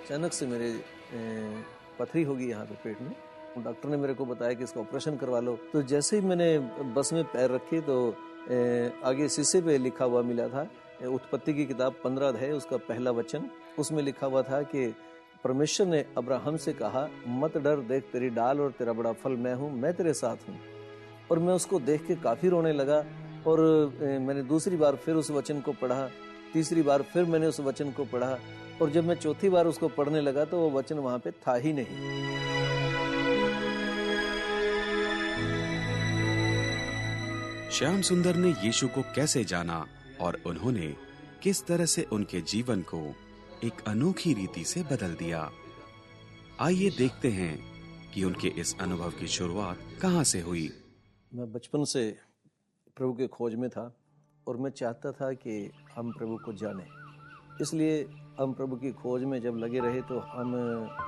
अचानक से मेरे पथरी होगी यहाँ पे पेट में। डॉक्टर ने मेरे को बताया कि इसका ऑपरेशन करवा लो। तो जैसे ही मैंने बस में पैर रखे तो आगे शीशे पे लिखा हुआ मिला था, उत्पत्ति की किताब 15 अध्याय उसका पहला वचन। उसमें लिखा हुआ था कि परमेश्वर ने अब्राहम से कहा, मत डर, देख तेरी डाल और तेरा बड़ा फल मैं हूँ, मैं तेरे साथ हूँ। और मैं उसको देख के काफ़ी रोने लगा। और मैंने दूसरी बार फिर उस वचन को पढ़ा, तीसरी बार फिर मैंने उस वचन को पढ़ा, और जब मैं चौथी बार उसको पढ़ने लगा तो वो वचन वहाँ पे था ही नहीं। श्याम सुंदर ने यीशु को कैसे जाना और उन्होंने किस तरह से उनके जीवन को एक अनोखी रीति से बदल दिया। आइए देखते हैं कि उनके इस अनुभव की शुरुआत कहां से हुई। मैं बचपन से प्रभु के खोज में था और मैं चाहता था कि हम प्रभु को जानें। इसलिए हम प्रभु की खोज में जब लगे रहे तो हम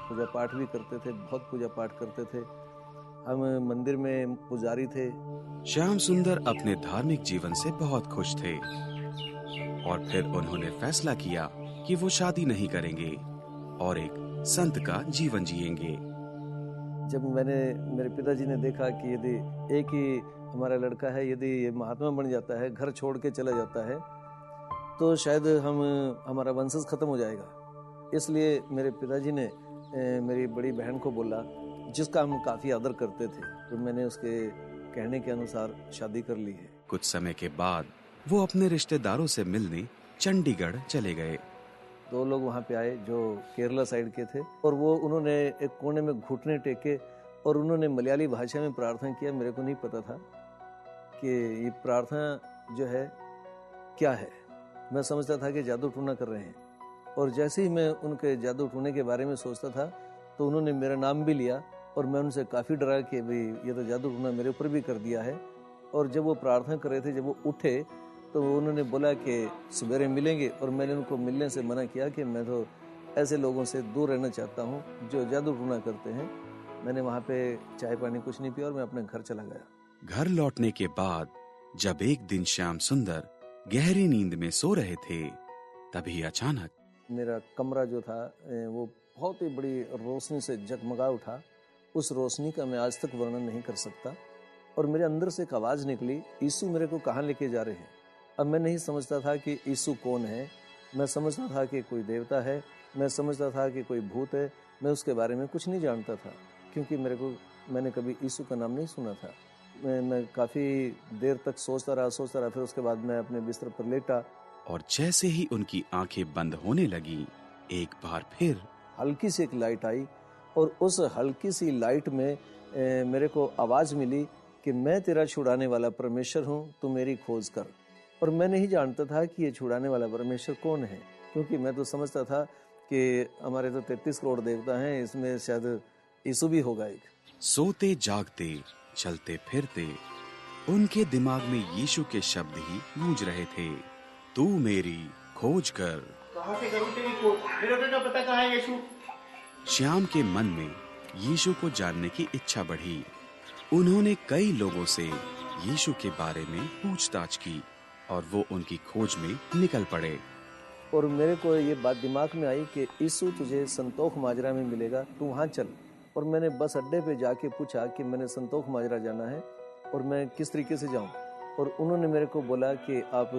पूजा पाठ भी करते थे, बहुत पूजा पाठ करते थे। हम मंदिर में पुजारी थे। श्याम सुंदर अपने धार्मिक जीवन से बहुत खुश थे और फिर उन्होंने फैसला किया कि वो शादी नहीं करेंगे और एक संत का जीवन जिएंगे। जब मेरे पिताजी ने देखा कि यदि एक ही हमारा लड़का है, यदि ये महात्मा बन जाता है, घर छोड़ के चला जाता है, तो शायद हमारा वंशज खत्म हो जाएगा। इसलिए मेरे पिताजी ने मेरी बड़ी बहन को बोला, जिसका हम काफी आदर करते थे, तो मैंने उसके कहने के अनुसार शादी कर ली है। कुछ समय के बाद वो अपने रिश्तेदारों से मिलने चंडीगढ़ चले गए। 2 लोग वहाँ पे आए जो केरला साइड के थे, और उन्होंने एक कोने में घुटने टेके और उन्होंने मलयाली भाषा में प्रार्थना किया। मेरे को नहीं पता था कि ये प्रार्थना जो है क्या है। मैं समझता था कि जादू टूना कर रहे हैं, और जैसे ही मैं उनके जादू टूने के बारे में सोचता था तो उन्होंने मेरा नाम भी लिया, और मैं उनसे काफ़ी डरा कि भाई ये तो जादू टूना मेरे ऊपर भी कर दिया है। और जब वो प्रार्थना कर रहे थे, जब वो उठे तो उन्होंने बोला कि सवेरे मिलेंगे, और मैंने उनको मिलने से मना किया कि मैं तो ऐसे लोगों से दूर रहना चाहता हूँ जो जादू टूना करते हैं। मैंने वहाँ पे चाय पानी कुछ नहीं पिया और मैं अपने घर चला गया। घर लौटने के बाद जब एक दिन श्याम सुंदर गहरी नींद में सो रहे थे, तभी अचानक मेरा कमरा जो था वो बहुत ही बड़ी रोशनी से जगमगा उठा। उस रोशनी का मैं आज तक वर्णन नहीं कर सकता। और मेरे अंदर से एक आवाज़ निकली, यीशु मेरे को कहाँ लेके जा रहे हैं। अब मैं नहीं समझता था कि यीशु कौन है। मैं समझता था कि कोई देवता है, मैं समझता था कि कोई भूत है। मैं उसके बारे में कुछ नहीं जानता था, क्योंकि मैंने कभी यीशु का नाम नहीं सुना था। मैं काफ़ी देर तक सोचता रहा। फिर उसके बाद मैं अपने बिस्तर पर लेटा, और जैसे ही उनकी आंखें बंद होने लगी, एक बार फिर हल्की सी एक लाइट आई, और उस हल्की सी लाइट में मेरे को आवाज़ मिली कि मैं तेरा छुड़ाने वाला परमेश्वर हूँ, तू मेरी खोज कर। और मैं नहीं जानता था कि ये छुड़ाने वाला परमेश्वर कौन है, क्योंकि मैं तो समझता था कि हमारे तो 33 करोड़ देवता हैं, इसमें शायद यीशु भी होगा एक। सोते जागते चलते फिरते उनके दिमाग में यीशु के शब्द ही गूंज रहे थे, तू मेरी खोज कर। कहाँ से करूं तेरी खोज? मेरे को क्या पता कहाँ है यीशु? श्याम के मन में यीशु को जानने की इच्छा बढ़ी। उन्होंने कई लोगों से यीशु के बारे में पूछताछ की और वो उनकी खोज में निकल पड़े। और मेरे को ये बात दिमाग में आई कि यीशु तुझे संतोख माजरा में मिलेगा, तू वहाँ चल। और मैंने बस अड्डे पे जाके पूछा कि मैंने संतोख माजरा जाना है और मैं किस तरीके से जाऊँ। और उन्होंने मेरे को बोला कि आप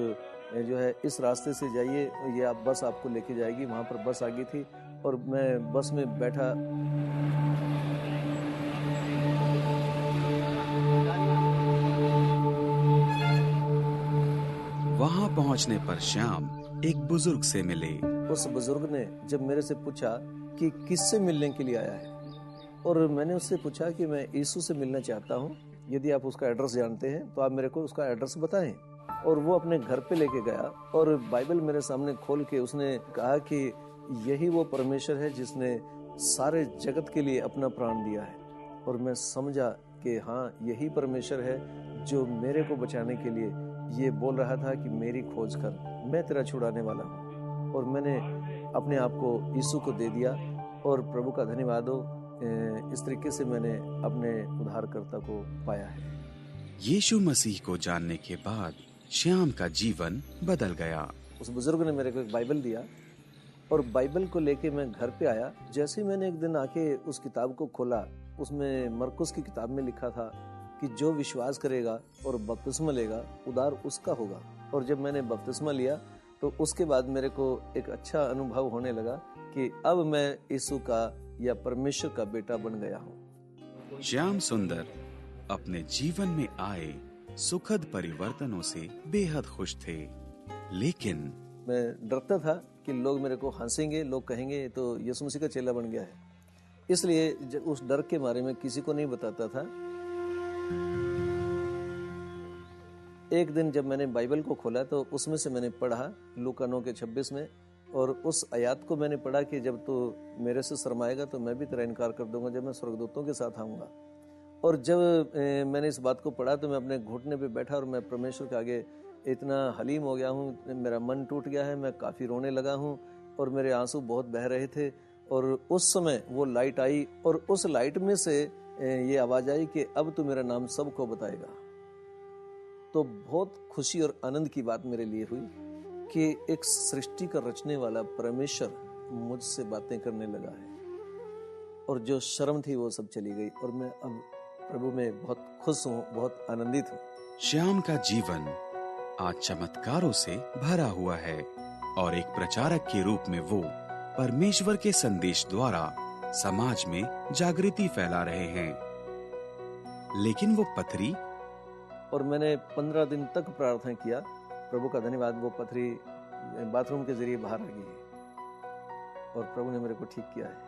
जो है इस रास्ते से जाइए, ये आप बस आपको लेके जाएगी। वहाँ पर बस आ गई थी और मैं बस में बैठा। वहाँ पहुँचने पर श्याम एक बुजुर्ग से मिले। उस बुजुर्ग ने जब मेरे से पूछा कि किससे मिलने के लिए आया है, और मैंने उससे पूछा कि मैं यीशु से मिलना चाहता हूँ, यदि आप उसका एड्रेस जानते हैं तो आप मेरे को उसका एड्रेस बताएं। और वो अपने घर पे लेके गया और बाइबल मेरे सामने खोल के उसने कहा कि यही वो परमेश्वर है जिसने सारे जगत के लिए अपना प्राण दिया है। और मैं समझा कि हाँ, यही परमेश्वर है जो मेरे को बचाने के लिए ये बोल रहा था कि मेरी खोज कर, मैं तेरा छुड़ाने वाला हूँ। और मैंने अपने आप को यीशु को दे दिया और प्रभु का धन्यवाद हो, इस तरीके से मैंने अपने उद्धारकर्ता को पाया है। यीशु मसीह को जानने के बाद श्याम का जीवन बदल गया। उस बुजुर्ग ने मेरे को एक बाइबल दिया और बाइबल को लेके मैं घर पे आया। जैसे ही मैंने एक दिन आके उस किताब को खोला, उसमें मरकुस की किताब में लिखा था कि जो विश्वास करेगा और बपतिस्मा लेगा उद्धार उसका होगा। और जब मैंने बपतिस्मा लिया तो उसके बाद मेरे को एक अच्छा अनुभव होने लगा कि अब मैं यीशु का या परमेश्वर का बेटा बन गया हूँ। श्याम सुंदर अपने जीवन में आए सुखद परिवर्तनों से बेहद खुश थे, लेकिन मैं डरता था कि लोग मेरे को हंसेंगे, लोग कहेंगे ये तो यीशु मसीह का चेला बन गया है। इसलिए उस डर के बारे में किसी को नहीं बताता था। एक दिन जब मैंने बाइबल को खोला तो उसमें से मैंने पढ़ा लूका 9:26 में, और उस आयत को मैंने पढ़ा कि जब तू मेरे से शर्माएगा तो मैं भी तेरा इनकार कर दूंगा जब मैं स्वर्गदूतों के साथ आऊंगा। और जब मैंने इस बात को पढ़ा तो मैं अपने घुटने पे बैठा और मैं परमेश्वर के आगे इतना हलीम हो गया हूँ, मेरा मन टूट गया है, मैं काफ़ी रोने लगा हूँ और मेरे आंसू बहुत बह रहे थे। और उस समय वो लाइट आई और उस लाइट में से ये आवाज़ आई कि अब तू मेरा नाम सबको बताएगा। तो बहुत खुशी और आनंद की बात मेरे लिए हुई कि एक सृष्टि का रचने वाला परमेश्वर मुझसे बातें करने लगा है, और जो शर्म थी वो सब चली गई और मैं अब प्रभु में बहुत खुश हूँ, बहुत आनंदित हूँ। श्याम का जीवन आज चमत्कारों से भरा हुआ है और एक प्रचारक के रूप में वो परमेश्वर के संदेश द्वारा समाज में जागृति फैला रहे हैं। लेकिन वो पथरी, और मैंने 15 दिन तक प्रार्थना किया, प्रभु का धन्यवाद, वो पथरी बाथरूम के जरिए बाहर आ गई है और प्रभु ने मेरे को ठीक किया है।